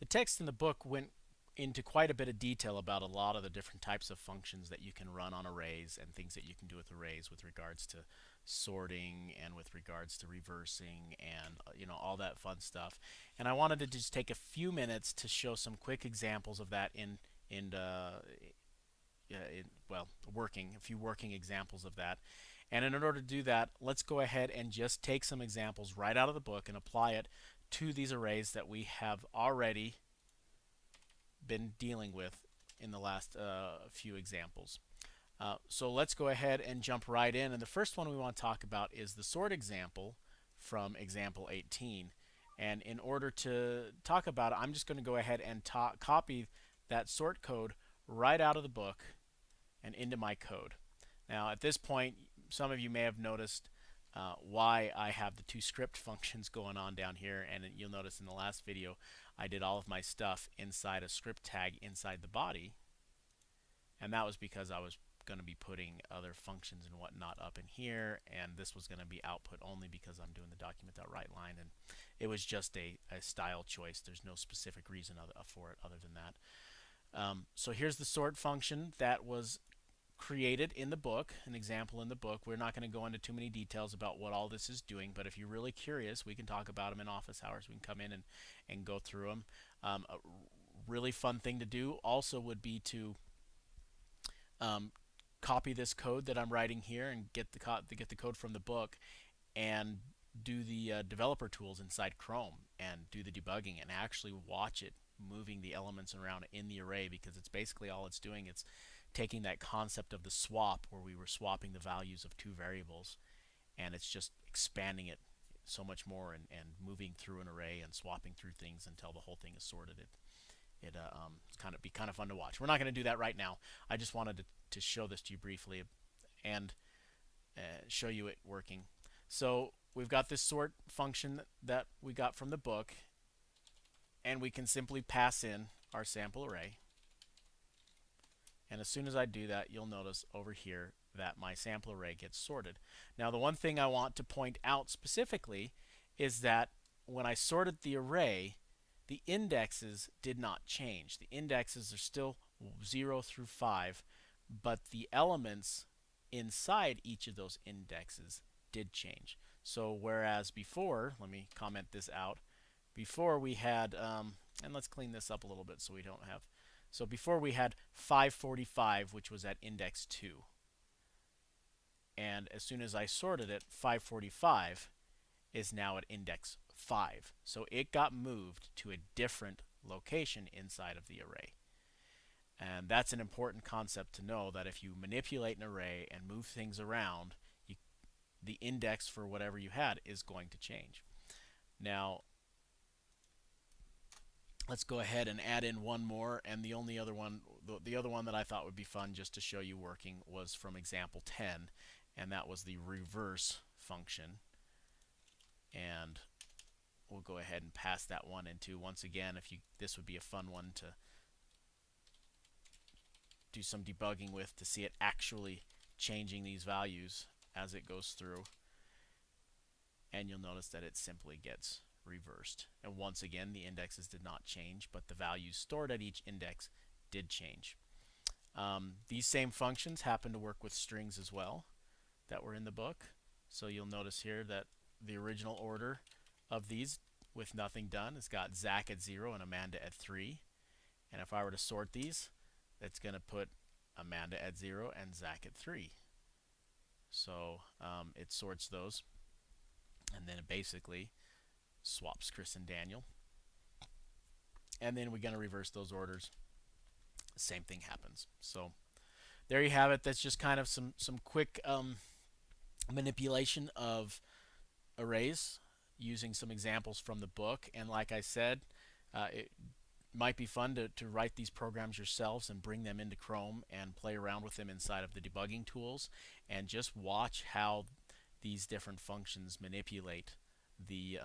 The text in the book went into quite a bit of detail about a lot of the different types of functions that you can run on arrays and things that you can do with arrays with regards to sorting and with regards to reversing and all that fun stuff. And I wanted to just take a few minutes to show some quick examples of that working a few working examples of that. And in order to do that, let's go ahead and just take some examples right out of the book and apply it to these arrays that we have already been dealing with in the last few examples. So let's go ahead and jump right in. And the first one we want to talk about is the sort example from example 18. And in order to talk about it, I'm just going to go ahead and copy that sort code right out of the book and into my code. Now at this point, some of you may have noticed why I have the two script functions going on down here, and you'll notice in the last video I did all of my stuff inside a script tag inside the body, and that was because I was going to be putting other functions and whatnot up in here, and this was going to be output only because I'm doing the document.writeLine, and it was just a style choice. There's no specific reason for it other than that. So here's the sort function that was created in the book, an example in the book. We're not going to go into too many details about what all this is doing, but if you're really curious, we can talk about them in office hours. We can come in and go through them. A really fun thing to do also would be to copy this code that I'm writing here and get the code from the book and do the developer tools inside Chrome and do the debugging and actually watch it moving the elements around in the array, because it's basically all it's doing. It's taking that concept of the swap where we were swapping the values of two variables, and it's just expanding it so much more and moving through an array and swapping through things until the whole thing is sorted. It's kind of fun to watch. We're not going to do that right now. I just wanted to show this to you briefly and show you it working. So we've got this sort function that we got from the book, and we can simply pass in our sample array. And as soon as I do that, you'll notice over here that my sample array gets sorted. Now the one thing I want to point out specifically is that when I sorted the array, the indexes did not change. The indexes are still 0 through 5, but the elements inside each of those indexes did change. So whereas before, let me comment this out, before we had, and let's clean this up a little bit so we don't have, so before we had 545, which was at index 2. And as soon as I sorted it, 545 is now at index 5. So it got moved to a different location inside of the array. And that's an important concept to know, that if you manipulate an array and move things around, the index for whatever you had is going to change. Now, let's go ahead and add in one more, and the only other one, the other one that I thought would be fun just to show you working was from example 10, and that was the reverse function. And we'll go ahead and pass that one into, once again, this would be a fun one to do some debugging with, to see it actually changing these values as it goes through. And you'll notice that it simply gets reversed. And once again, the indexes did not change, but the values stored at each index did change. These same functions happen to work with strings as well that were in the book. So you'll notice here that the original order of these with nothing done has got Zach at 0 and Amanda at 3. And if I were to sort these, that's going to put Amanda at 0 and Zach at 3. So it sorts those, and then it basically swaps Chris and Daniel. And then we're going to reverse those orders. Same thing happens. So there you have it. That's just kind of some quick manipulation of arrays using some examples from the book. And like I said, it might be fun to write these programs yourselves and bring them into Chrome and play around with them inside of the debugging tools, and just watch how these different functions manipulate the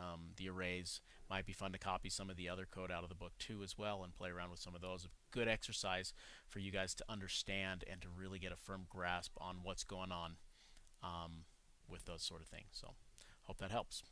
arrays. Might be fun to copy some of the other code out of the book too as well and play around with some of those. A good exercise for you guys to understand and to really get a firm grasp on what's going on with those sort of things. So hope that helps.